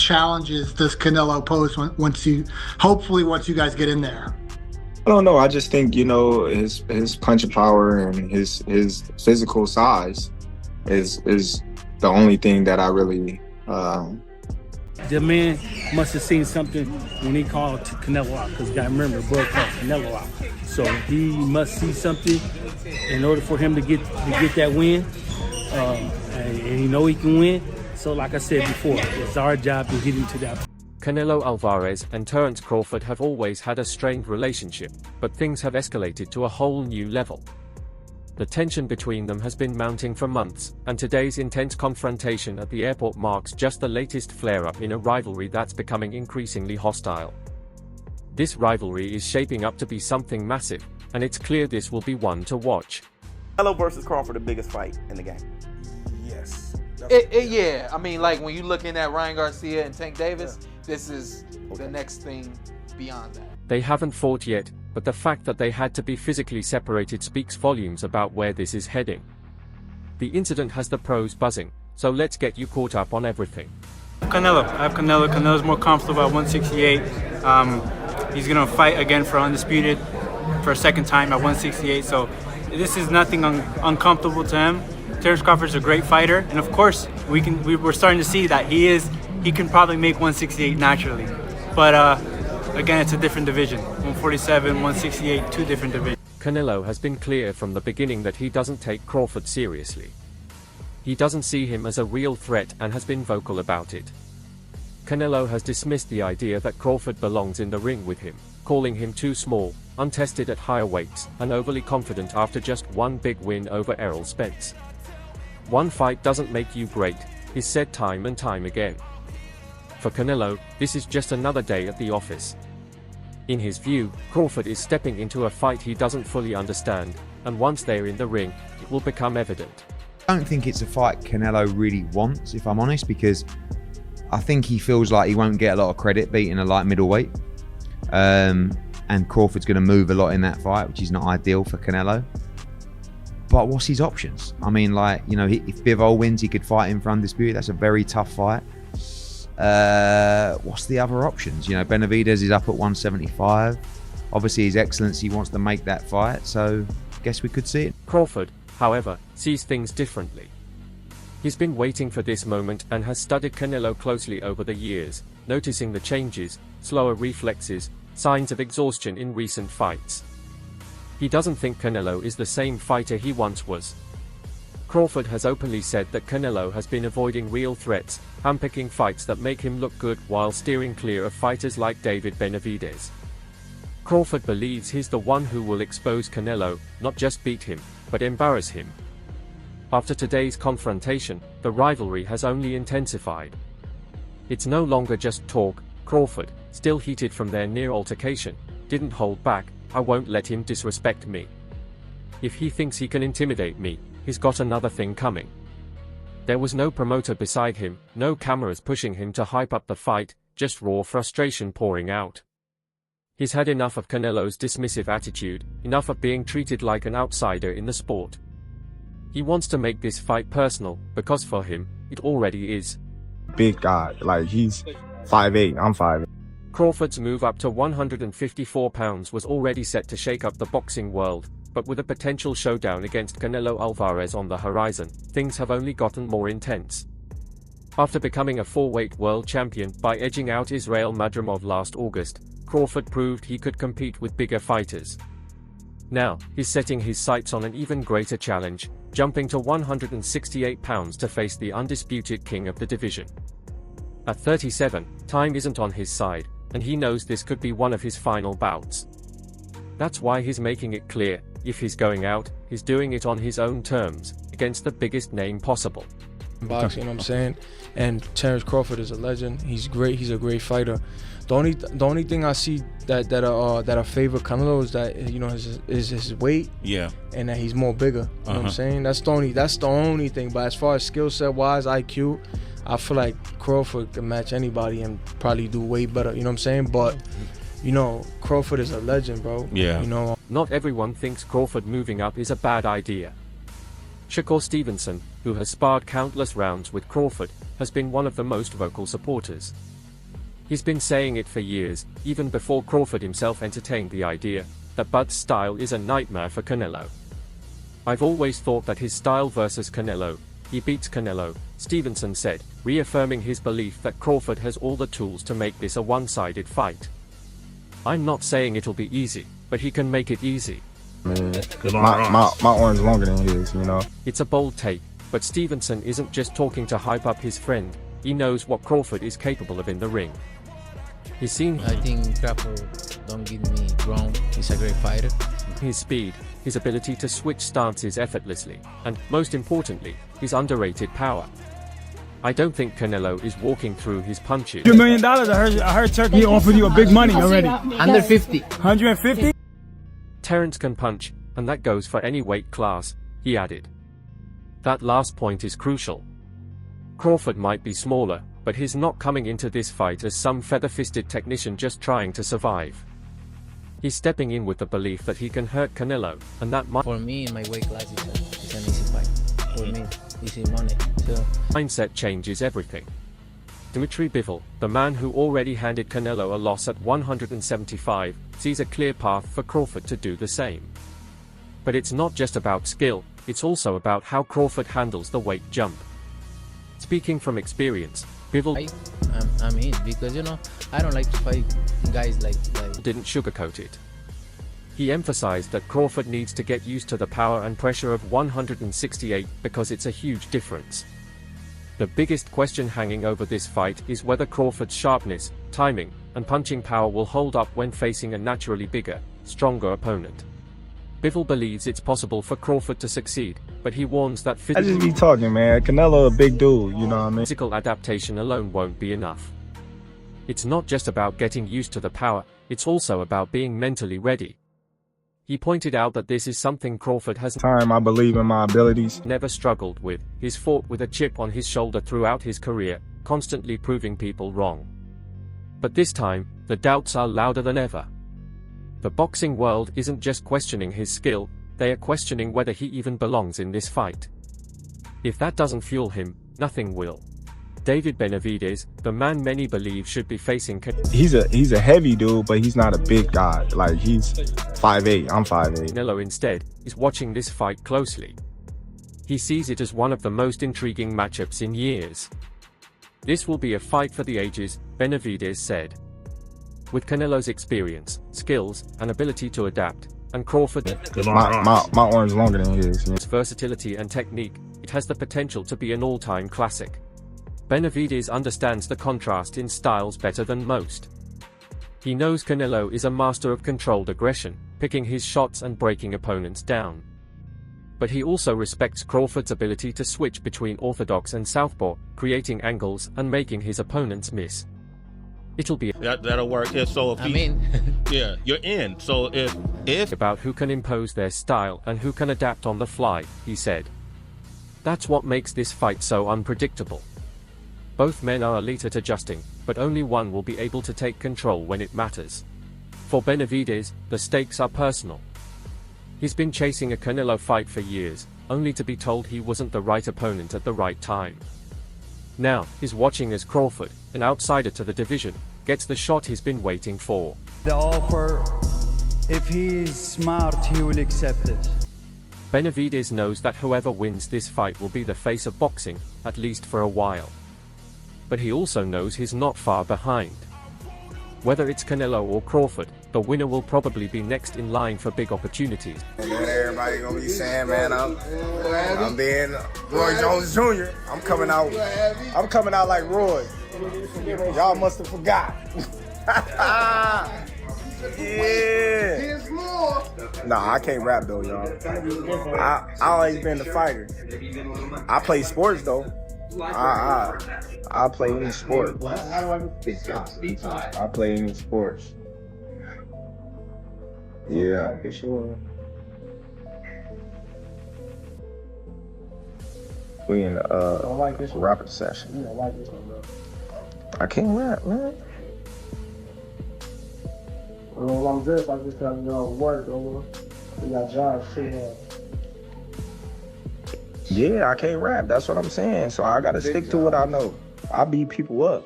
challenges does Canelo pose hopefully once you guys get in there? I don't know. I just think, you know, his punching power and his physical size is the only thing that I really. The man must have seen something when he called Canelo out, because you got to remember, bro called Canelo out. So he must see something in order for him to get that win, and he know he can win. So like I said before, it's our job to get him to that. Canelo Alvarez and Terence Crawford have always had a strained relationship, but things have escalated to a whole new level. The tension between them has been mounting for months, and today's intense confrontation at the airport marks just the latest flare-up in a rivalry that's becoming increasingly hostile. This rivalry is shaping up to be something massive, and it's clear this will be one to watch. Canelo versus Crawford, the biggest fight in the game. Yes. Yeah, I mean, like when you're looking at Ryan Garcia and Tank Davis, this is the next thing beyond that. They haven't fought yet, but the fact that they had to be physically separated speaks volumes about where this is heading. The incident has the pros buzzing, so let's get you caught up on everything. Canelo. I have Canelo. Canelo's more comfortable at 168. He's going to fight again for undisputed for a second time at 168, so this is nothing uncomfortable to him. Terence Crawford's a great fighter, and of course, we're starting to see that he can probably make 168 naturally. But again, it's a different division. 147, 168, two different divisions. Canelo has been clear from the beginning that he doesn't take Crawford seriously. He doesn't see him as a real threat and has been vocal about it. Canelo has dismissed the idea that Crawford belongs in the ring with him, calling him too small, untested at higher weights, and overly confident after just one big win over Errol Spence. One fight doesn't make you great, he's said time and time again. For Canelo, this is just another day at the office. In his view, Crawford is stepping into a fight he doesn't fully understand, and once they're in the ring, it will become evident. I don't think it's a fight Canelo really wants, if I'm honest, because I think he feels like he won't get a lot of credit beating a light middleweight. And Crawford's going to move a lot in that fight, which is not ideal for Canelo. But what's his options? I mean, like, you know, if Bivol wins, he could fight him for undisputed. That's a very tough fight. What's the other options? You know, Benavidez is up at 175. Obviously, His Excellency wants to make that fight, so I guess we could see it. Crawford, however, sees things differently. He's been waiting for this moment and has studied Canelo closely over the years, noticing the changes, slower reflexes, signs of exhaustion in recent fights. He doesn't think Canelo is the same fighter he once was. Crawford has openly said that Canelo has been avoiding real threats, handpicking fights that make him look good while steering clear of fighters like David Benavidez. Crawford believes he's the one who will expose Canelo, not just beat him, but embarrass him. After today's confrontation, the rivalry has only intensified. It's no longer just talk. Crawford, still heated from their near altercation, didn't hold back. I won't let him disrespect me. If he thinks he can intimidate me, he's got another thing coming. There was no promoter beside him, no cameras pushing him to hype up the fight, just raw frustration pouring out. He's had enough of Canelo's dismissive attitude, enough of being treated like an outsider in the sport. He wants to make this fight personal, because for him, it already is. Big guy, like he's 5'8", I'm 5'8". Crawford's move up to 154 pounds was already set to shake up the boxing world, but with a potential showdown against Canelo Alvarez on the horizon, things have only gotten more intense. After becoming a 4-weight world champion by edging out Israel Madrimov last August, Crawford proved he could compete with bigger fighters. Now, he's setting his sights on an even greater challenge, jumping to 168 pounds to face the undisputed king of the division. At 37, time isn't on his side, and he knows this could be one of his final bouts. That's why he's making it clear, if he's going out, he's doing it on his own terms, against the biggest name possible. Boxing, you know what I'm saying? And Terence Crawford is a legend. He's great. He's a great fighter. The only thing I see that I favor Canelo is that, you know, is his weight. Yeah. And that he's more bigger. You know what I'm saying? That's the only thing. But as far as skill set wise, IQ, I feel like Crawford can match anybody and probably do way better. You know what I'm saying? But you know, Crawford is a legend, bro. Yeah. You know. Not everyone thinks Crawford moving up is a bad idea. Shakur Stevenson, who has sparred countless rounds with Crawford, has been one of the most vocal supporters. He's been saying it for years, even before Crawford himself entertained the idea that Bud's style is a nightmare for Canelo. I've always thought that his style versus Canelo, he beats Canelo, Stevenson said, reaffirming his belief that Crawford has all the tools to make this a one-sided fight. I'm not saying it'll be easy, but he can make it easy. Man, my arm's longer than his, you know. It's a bold take, but Stevenson isn't just talking to hype up his friend, he knows what Crawford is capable of in the ring. He's seen I think Crawford don't give me wrong. He's a great fighter. His speed, his ability to switch stances effortlessly, and, most importantly, his underrated power. I don't think Canelo is walking through his punches. $2 million? I heard Turkey offered you a big money already. 150. 150? Terence can punch, and that goes for any weight class, he added. That last point is crucial. Crawford might be smaller, but he's not coming into this fight as some feather-fisted technician just trying to survive. He's stepping in with the belief that he can hurt Canelo, and that might— For me, in my weight class, it's an easy fight. For me, easy money. So mindset changes everything. Dimitri Bivol, the man who already handed Canelo a loss at 175, sees a clear path for Crawford to do the same. But it's not just about skill, it's also about how Crawford handles the weight jump. Speaking from experience, Bivol I'm in because, you know, I don't like to fight guys like didn't sugarcoat it. He emphasized that Crawford needs to get used to the power and pressure of 168 because it's a huge difference. The biggest question hanging over this fight is whether Crawford's sharpness, timing, and punching power will hold up when facing a naturally bigger, stronger opponent. Bivol believes it's possible for Crawford to succeed, but he warns that I just be talking, man. Canelo a big dude, you know what I mean? Physical adaptation alone won't be enough. It's not just about getting used to the power, it's also about being mentally ready. He pointed out that this is something Crawford has I believe in my abilities. Never struggled with. He's fought with a chip on his shoulder throughout his career, constantly proving people wrong. But this time, the doubts are louder than ever. The boxing world isn't just questioning his skill, they are questioning whether he even belongs in this fight. If that doesn't fuel him, nothing will. David Benavidez, the man many believe should be facing He's a heavy dude, but he's not a big guy. Like, he's 5'8", I'm 5'8". Canelo instead is watching this fight closely. He sees it as one of the most intriguing matchups in years. This will be a fight for the ages, Benavidez said. With Canelo's experience, skills, and ability to adapt, and Crawford, my arm's longer than his. Its versatility and technique, it has the potential to be an all-time classic. Benavidez understands the contrast in styles better than most. He knows Canelo is a master of controlled aggression, picking his shots and breaking opponents down. But he also respects Crawford's ability to switch between orthodox and southpaw, creating angles and making his opponents miss. It'll be that'll work here. So if yeah, you're in. So if about who can impose their style and who can adapt on the fly, he said. That's what makes this fight so unpredictable. Both men are elite at adjusting, but only one will be able to take control when it matters. For Benavidez, the stakes are personal. He's been chasing a Canelo fight for years, only to be told he wasn't the right opponent at the right time. Now, he's watching as Crawford, an outsider to the division, gets the shot he's been waiting for. The offer, if he's smart, he will accept it. Benavidez knows that whoever wins this fight will be the face of boxing, at least for a while. But he also knows he's not far behind. Whether it's Canelo or Crawford, the winner will probably be next in line for big opportunities. And then everybody gonna be saying, man, I'm being Roy Jones Jr. I'm coming out like Roy. Y'all must have forgot. Yeah. Nah, I can't rap though, y'all. I always been the fighter. I play sports though. I play any sport. I play any sports. Yeah, for sure. We in the rapid session. I can't rap, man. Well, I'm just have work over. We got jobs too. Yeah, I can't rap. That's what I'm saying. So I gotta stick to what I know. I beat people up.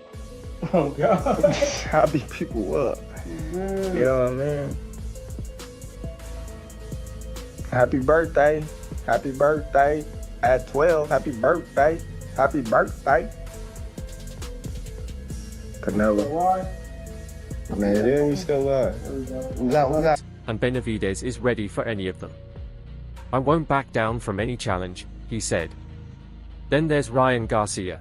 Oh God. I beat people up. Man. You know what I mean? Happy birthday. Happy birthday. At 12, happy birthday. Happy birthday. Canelo. Man, yeah, he's still alive. And Benavidez is ready for any of them. I won't back down from any challenge, he said. Then there's Ryan Garcia.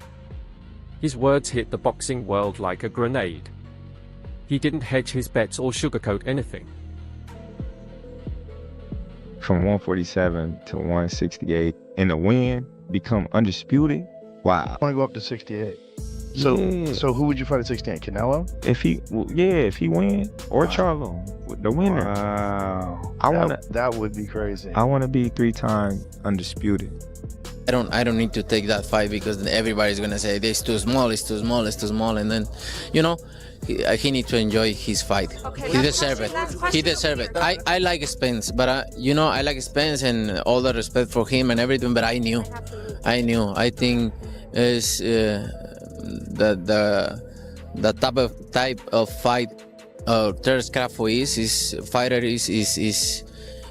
His words hit the boxing world like a grenade. He didn't hedge his bets or sugarcoat anything. From 147 to 168, and the win, become undisputed. Wow. I want to go up to 68. So, so who would you fight at 68? Canelo? If he win, or Charlo, the winner. Wow. That would be crazy. I want to be 3-time undisputed. I don't need to take that fight because everybody's gonna say it's too small, it's too small, it's too small, and then, you know, he need to enjoy his fight. Okay, he deserves it. He deserves it. I like Spence, but you know, I like Spence and all the respect for him and everything. But I knew. I think is the type of fight Terence Crawford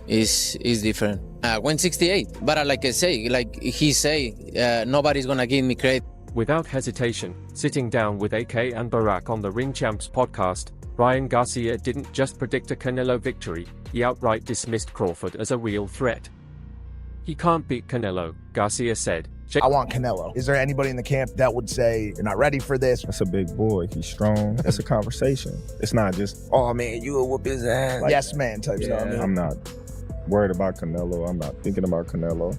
is different. 168, but like I say, like he say, nobody's gonna give me credit. Without hesitation, sitting down with AK and Barack on the Ring Champs podcast, Ryan Garcia didn't just predict a Canelo victory, he outright dismissed Crawford as a real threat. He can't beat Canelo, Garcia said. I want Canelo. Is there anybody in the camp that would say, you're not ready for this? That's a big boy. He's strong. It's a conversation. It's not just, oh man, you will whoop his ass. Like, yes man type stuff. I'm not worried about Canelo. I'm not thinking about Canelo.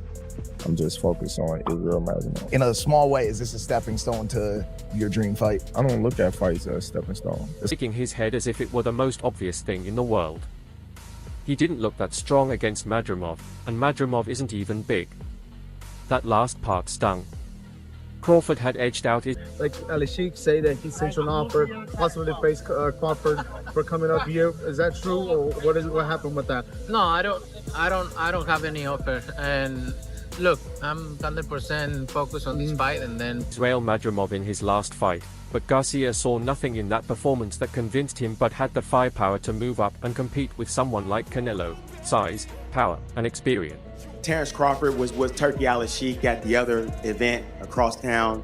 I'm just focused on Israel Masvidal. In a small way, is this a stepping stone to your dream fight? I don't look at fights as a stepping stone. Shaking his head as if it were the most obvious thing in the world. He didn't look that strong against Madrimov, and Madrimov isn't even big. That last part stung. Crawford had edged out his... Like Ali Sheikh say that he sent you an offer, possibly to face Crawford for coming up here. Is that true, or what happened with that? No, I don't have any offer. And look, I'm 100% focused on this fight, and then Israel Madrimov in his last fight, but Garcia saw nothing in that performance that convinced him, but had the firepower to move up and compete with someone like Canelo. Size, power, and experience. Terence Crawford was with Turkey Al Sheikh at the other event across town.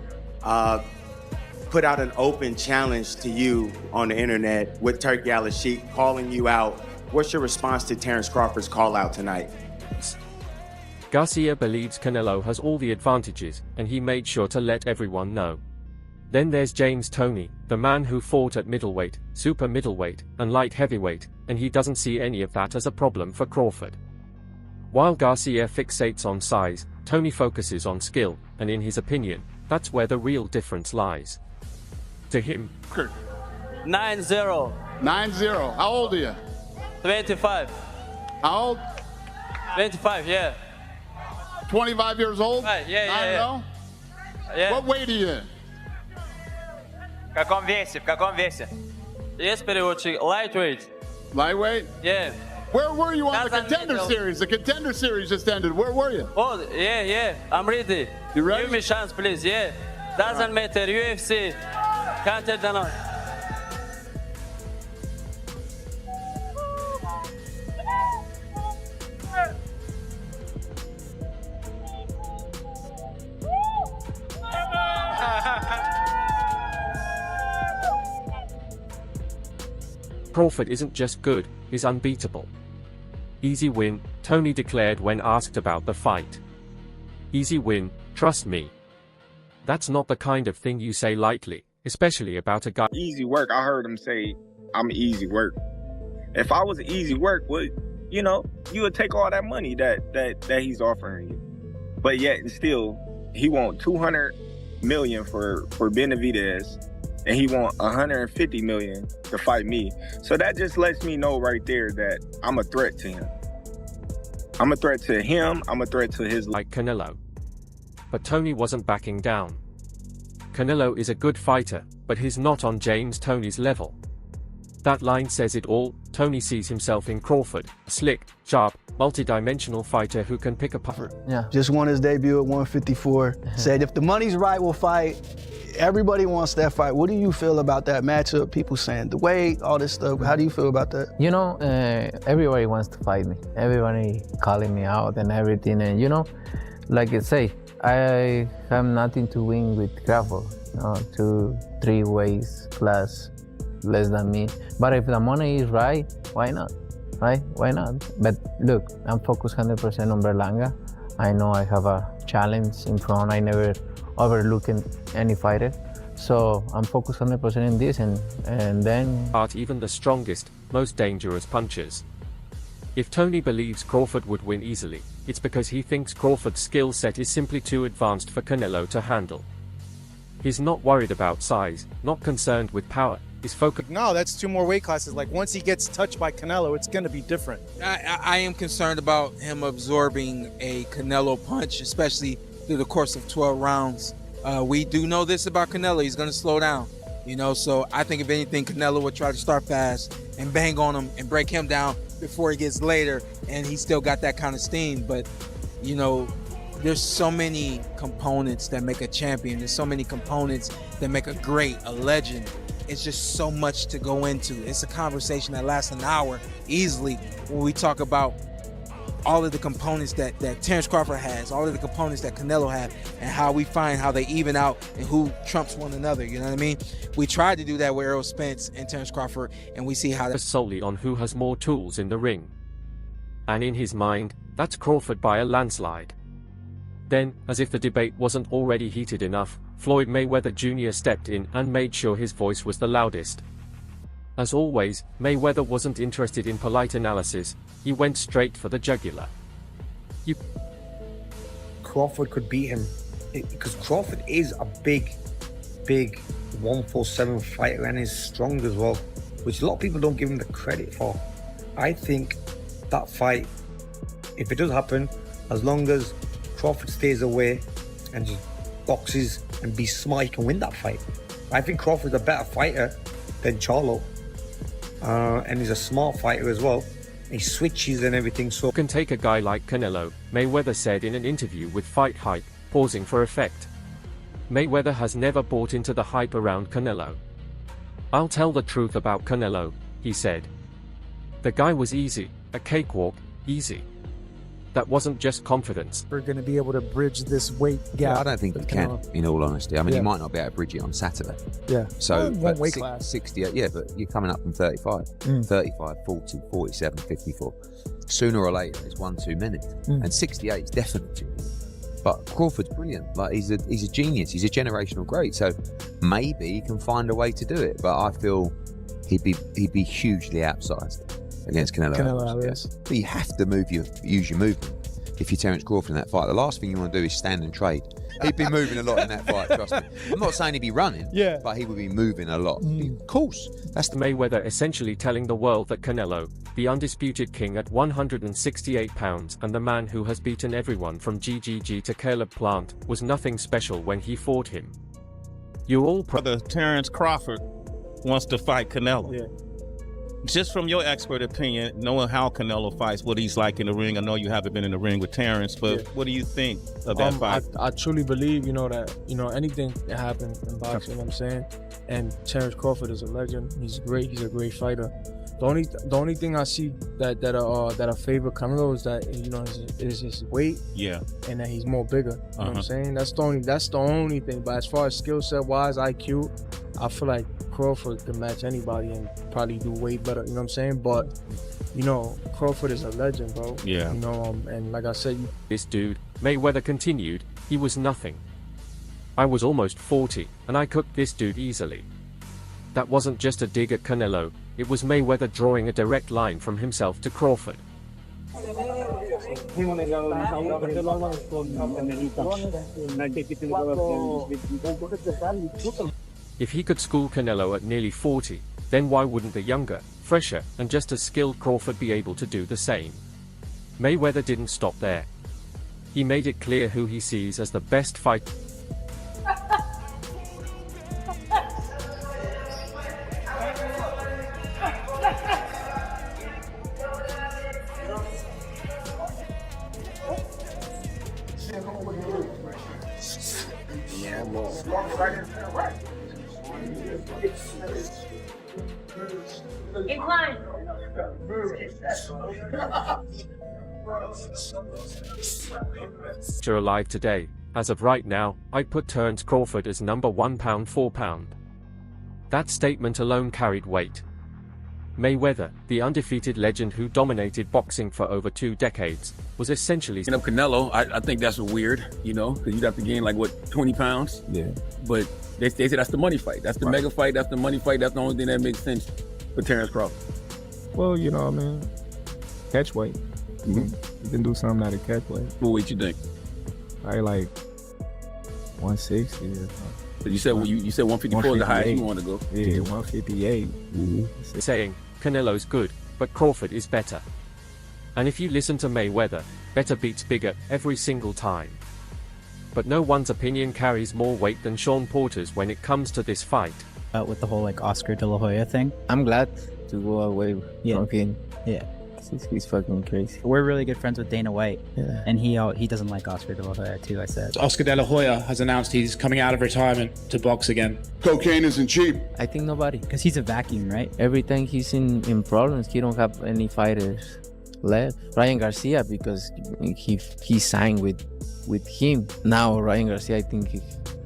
Put out an open challenge to you on the internet with Turkey Al Sheikh calling you out. What's your response to Terence Crawford's call out tonight? Garcia believes Canelo has all the advantages, and he made sure to let everyone know. Then there's James Toney, the man who fought at middleweight, super middleweight, and light heavyweight, and he doesn't see any of that as a problem for Crawford. While Garcia fixates on size, Toney focuses on skill, and in his opinion, that's where the real difference lies. To him, 9-0. 9-0. How old are you? 25. How old? 25, yeah. 25 years old? Right, yeah. Yeah. What weight are you in? В каком весе? Yes, переводчик. Lightweight. Lightweight? Yeah. Where were you on the Contender Series? The Contender Series just ended. Where were you? Oh, yeah. I'm ready. You ready? Give me a chance, please. Yeah. Doesn't matter. UFC. Can't tell them. Crawford isn't just good, he's unbeatable. Easy win, Toney declared when asked about the fight. Easy win, trust me. That's not the kind of thing you say lightly, especially about a guy. Easy work, I heard him say, I'm easy work. If I was easy work, well, you know, you would take all that money that he's offering you. But yet, still, he want $200 million for Benavidez, and he want $150 million to fight me. So that just lets me know right there that I'm a threat to him. I'm a threat to him, I'm a threat to his... Like Canelo. But Toney wasn't backing down. Canelo is a good fighter, but he's not on James Toney's level. That line says it all. Tony sees himself in Crawford, a slick, sharp, multi-dimensional fighter who can pick apart. Yeah. Just won his debut at 154. Said if the money's right, we'll fight. Everybody wants that fight. What do you feel about that matchup? People saying the weight, all this stuff. How do you feel about that? You know, everybody wants to fight me. Everybody calling me out and everything. And you know, like I say, I have nothing to win with Crawford. 2, 3 ways plus less than me. But if the money is right, why not? Right? Why not? But look, I'm focused 100% on Berlanga. I know I have a challenge in front. I never overlook any fighter. So I'm focused 100% in this and then... Even the strongest, most dangerous punches. If Tony believes Crawford would win easily, it's because he thinks Crawford's skill set is simply too advanced for Canelo to handle. He's not worried about size, not concerned with power. He's focused. No, that's 2 more weight classes. Like once he gets touched by Canelo, it's gonna be different. I am concerned about him absorbing a Canelo punch, especially through the course of 12 rounds. We do know this about Canelo. He's gonna slow down, you know, so I think if anything, Canelo would try to start fast and bang on him and break him down before he gets later, and he still got that kind of steam. But, you know, there's so many components that make a champion. There's so many components that make a great, a legend. It's just so much to go into. It's a conversation that lasts an hour easily when we talk about all of the components that Terence Crawford has, all of the components that Canelo have, and how we find how they even out and who trumps one another, you know what I mean? We tried to do that with Errol Spence and Terence Crawford, and we see how that's solely on who has more tools in the ring. And in his mind, that's Crawford by a landslide. Then, as if the debate wasn't already heated enough, Floyd Mayweather Jr. stepped in and made sure his voice was the loudest. As always, Mayweather wasn't interested in polite analysis. He went straight for the jugular. Crawford could beat him because Crawford is a big 147 fighter and is strong as well, which a lot of people don't give him the credit for. I think that fight, if it does happen, as long as Crawford stays away and just boxes and be smart, he can win that fight. I think Crawford's a better fighter than Charlo, and he's a smart fighter as well. He switches and everything. So can take a guy like Canelo, Mayweather said in an interview with Fight Hype, pausing for effect. Mayweather has never bought into the hype around Canelo. I'll tell the truth about Canelo, he said. The guy was easy, a cakewalk, easy. That wasn't just confidence. We're going to be able to bridge this weight gap. I don't think you can, in all honesty. I mean, you might not be able to bridge it on Saturday. Yeah. So, one weight class. 68, yeah, but you're coming up from 35, 35, 40, 47, 54. Sooner or later, it's 1 too many. And 68 is definitely too many. But Crawford's brilliant. Like he's a genius. He's a generational great. So maybe he can find a way to do it. But I feel he'd be hugely outsized against Canelo Alvarez. But you have to use your movement if you're Terence Crawford in that fight. The last thing you want to do is stand and trade. He'd be moving a lot in that fight, trust me. I'm not saying he'd be running, but he would be moving a lot. Of course. That's the Mayweather essentially telling the world that Canelo, the undisputed king at 168 pounds and the man who has beaten everyone from GGG to Caleb Plant, was nothing special when he fought him. You all Brother Terence Crawford wants to fight Canelo. Yeah. Just from your expert opinion, knowing how Canelo fights, what he's like in the ring. I know you haven't been in the ring with Terence, but what do you think of that fight? I truly believe, that anything can happen in boxing, you know what I'm saying? And Terence Crawford is a legend. He's great. He's a great fighter. The only thing I see that I favor Canelo is that is his weight. Yeah. And that he's more bigger. You know what I'm saying? That's the only thing. But as far as skill set wise, IQ, I feel like Crawford can match anybody and probably do way better. You know what I'm saying? But Crawford is a legend, bro. Yeah. And like I said, this dude, Mayweather continued, he was nothing. I was almost 40, and I cooked this dude easily. That wasn't just a dig at Canelo, it was Mayweather drawing a direct line from himself to Crawford. If he could school Canelo at nearly 40, then why wouldn't the younger, fresher, and just as skilled Crawford be able to do the same? Mayweather didn't stop there. He made it clear who he sees as the best fighter. Incline. You're alive today. As of right now, I'd put Terence Crawford as number 1 pound for pound. That statement alone carried weight. Mayweather, the undefeated legend who dominated boxing for over 2 decades, was essentially... Canelo, I think that's weird, you know, because you'd have to gain like, what, 20 pounds? Yeah. But they say that's the money fight. That's the mega fight. That's the money fight. That's the only thing that makes sense for Terence Crawford. Well, you know, I mean, catch weight. You can do something out of catch weight. What weight you think? I like 160 or something. But you said 154 is the highest you want to go. Yeah, 158. Saying, Canelo's good, but Crawford is better. And if you listen to Mayweather, better beats bigger every single time. But no one's opinion carries more weight than Sean Porter's when it comes to this fight. With the whole like Oscar De La Hoya thing. I'm glad to go away from him. Yeah. He's fucking crazy. We're really good friends with Dana White, and he doesn't like Oscar De La Hoya too, I said. Oscar De La Hoya has announced he's coming out of retirement to box again. Cocaine isn't cheap. I think nobody. Because he's a vacuum, right? Every time he's in problems, he don't have any fighters left. Ryan Garcia, because he signed with him. Now Ryan Garcia, I think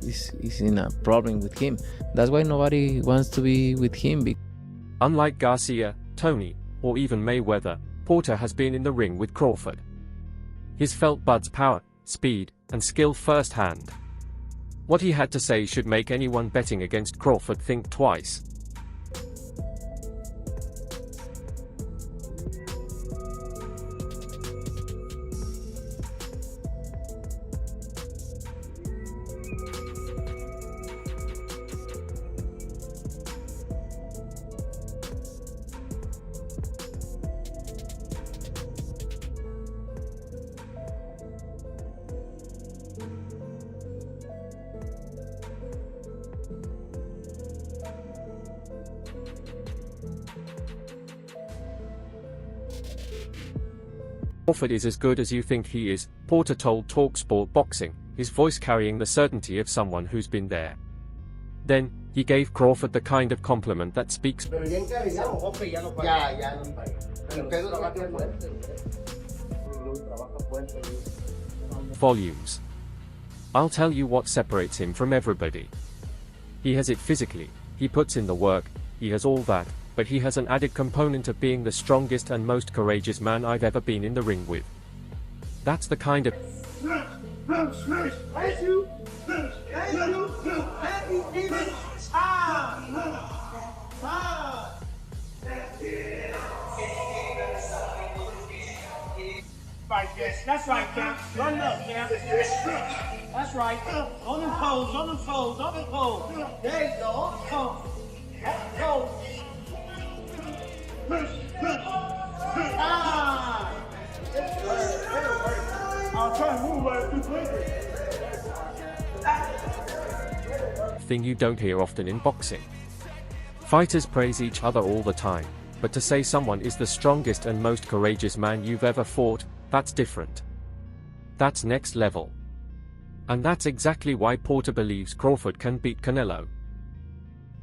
is in a problem with him. That's why nobody wants to be with him. Unlike Garcia, Tony, or even Mayweather, Porter has been in the ring with Crawford. He's felt Bud's power, speed, and skill firsthand. What he had to say should make anyone betting against Crawford think twice. Crawford is as good as you think he is, Porter told TalkSport Boxing, his voice carrying the certainty of someone who's been there. Then, he gave Crawford the kind of compliment that speaks volumes. I'll tell you what separates him from everybody. He has it physically, he puts in the work, he has all that, but he has an added component of being the strongest and most courageous man I've ever been in the ring with. That's the kind of That's right, Cap. Run it up, Cap. That's right. On them toes, on them toes, on them toes. There you go, on the toes. On the toes. I'll try to move right too quickly. Thing you don't hear often in boxing. Fighters praise each other all the time, but to say someone is the strongest and most courageous man you've ever fought, that's different. That's next level. And that's exactly why Porter believes Crawford can beat Canelo.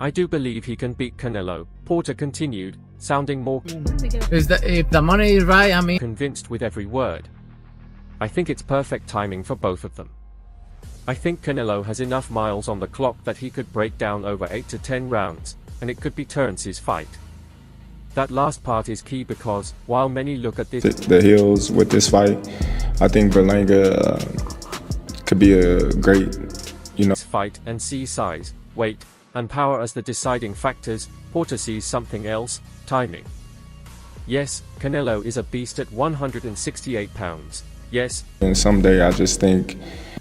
I do believe he can beat Canelo, Porter continued, sounding more if the money is right, I mean, convinced with every word. I think it's perfect timing for both of them. I think Canelo has enough miles on the clock that he could break down over 8 to 10 rounds, and it could be Terence's fight. That last part is key because, while many look at this the heels with this fight, I think Berlanga could be a great, fight and see size, weight, and power as the deciding factors, Porter sees something else, timing. Yes, Canelo is a beast at 168 pounds. Yes, and someday I just think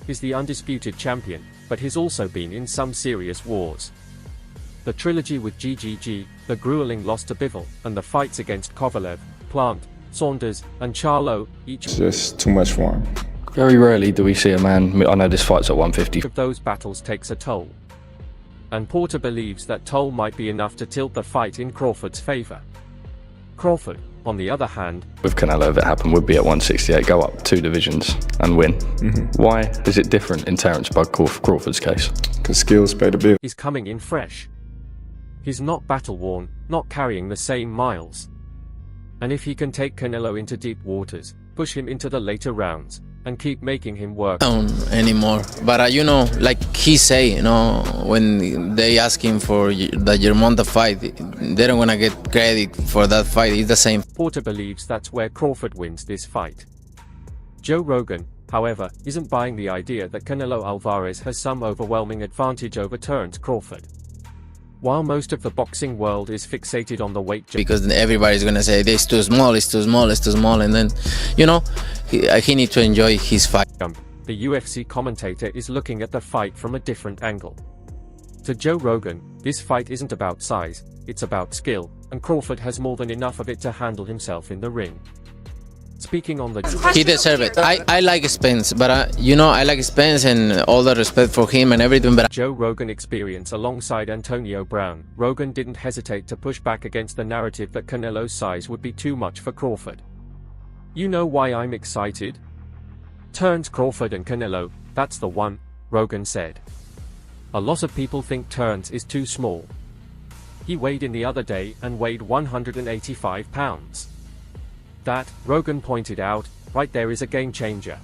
he's the undisputed champion, but he's also been in some serious wars. The trilogy with GGG, the grueling loss to Bivol, and the fights against Kovalev, Plant, Saunders, and Charlo, each it's just too much for him. Very rarely do we see a man, I know this fight's at 150. Of those battles takes a toll. And Porter believes that toll might be enough to tilt the fight in Crawford's favor. Crawford, on the other hand, with Canelo, if it happened, would be at 168, go up 2 divisions and win. Why is it different in Terence Crawford's case? Because skills pay the bill. He's coming in fresh. He's not battle-worn, not carrying the same miles. And if he can take Canelo into deep waters, push him into the later rounds, and keep making him work anymore. But you know, like he say, you know, when they ask him for the Germonta fight, they don't wanna get credit for that fight. It's the same. Porter believes that's where Crawford wins this fight. Joe Rogan, however, isn't buying the idea that Canelo Alvarez has some overwhelming advantage over Terence Crawford. While most of the boxing world is fixated on the weight because everybody's gonna say it's too small, it's too small, it's too small, and then, you know, he needs to enjoy his fight. The UFC commentator is looking at the fight from a different angle. To Joe Rogan, this fight isn't about size, it's about skill, and Crawford has more than enough of it to handle himself in the ring. Speaking on the... He deserves it. I like Spence, but you know, I like Spence and all the respect for him and everything, but... Joe Rogan experience alongside Antonio Brown, Rogan didn't hesitate to push back against the narrative that Canelo's size would be too much for Crawford. You know why I'm excited? Terence Crawford and Canelo, that's the one, Rogan said. A lot of people think Terence is too small. He weighed in the other day and weighed 185 pounds. That, Rogan pointed out, right there is a game changer.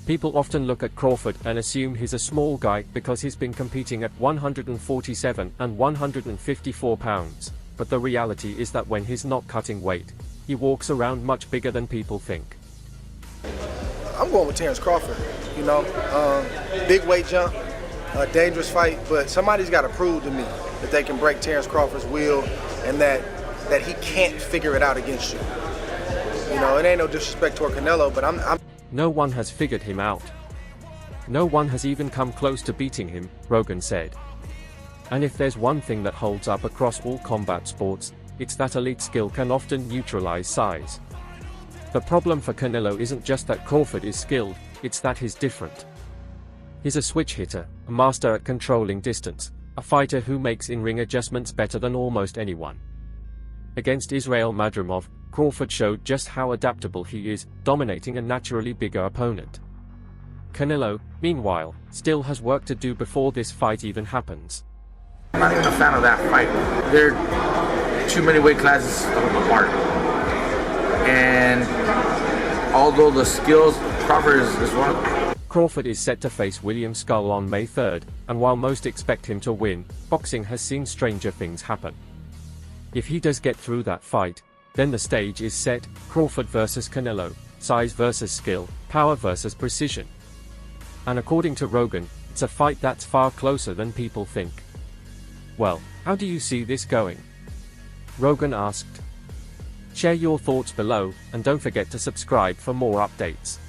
People often look at Crawford and assume he's a small guy because he's been competing at 147 and 154 pounds, but the reality is that when he's not cutting weight, he walks around much bigger than people think. I'm going with Terence Crawford, you know, big weight jump, a dangerous fight, but somebody's got to prove to me that they can break Terence Crawford's will and that he can't figure it out against you. You know, it ain't no disrespect toward Canelo, but I'm... No one has figured him out. No one has even come close to beating him, Rogan said. And if there's one thing that holds up across all combat sports, it's that elite skill can often neutralize size. The problem for Canelo isn't just that Crawford is skilled, it's that he's different. He's a switch hitter, a master at controlling distance, a fighter who makes in-ring adjustments better than almost anyone. Against Israel Madrimov, Crawford showed just how adaptable he is, dominating a naturally bigger opponent. Canelo, meanwhile, still has work to do before this fight even happens. I'm not even a fan of that fight. They're too many weight classes apart. And although the skills, Crawford is one of them. Crawford is set to face William Skull on May 3rd, and while most expect him to win, boxing has seen stranger things happen. If he does get through that fight, then the stage is set, Crawford versus Canelo, size versus skill, power versus precision. And according to Rogan, it's a fight that's far closer than people think. Well, how do you see this going? Rogan asked. Share your thoughts below, and don't forget to subscribe for more updates.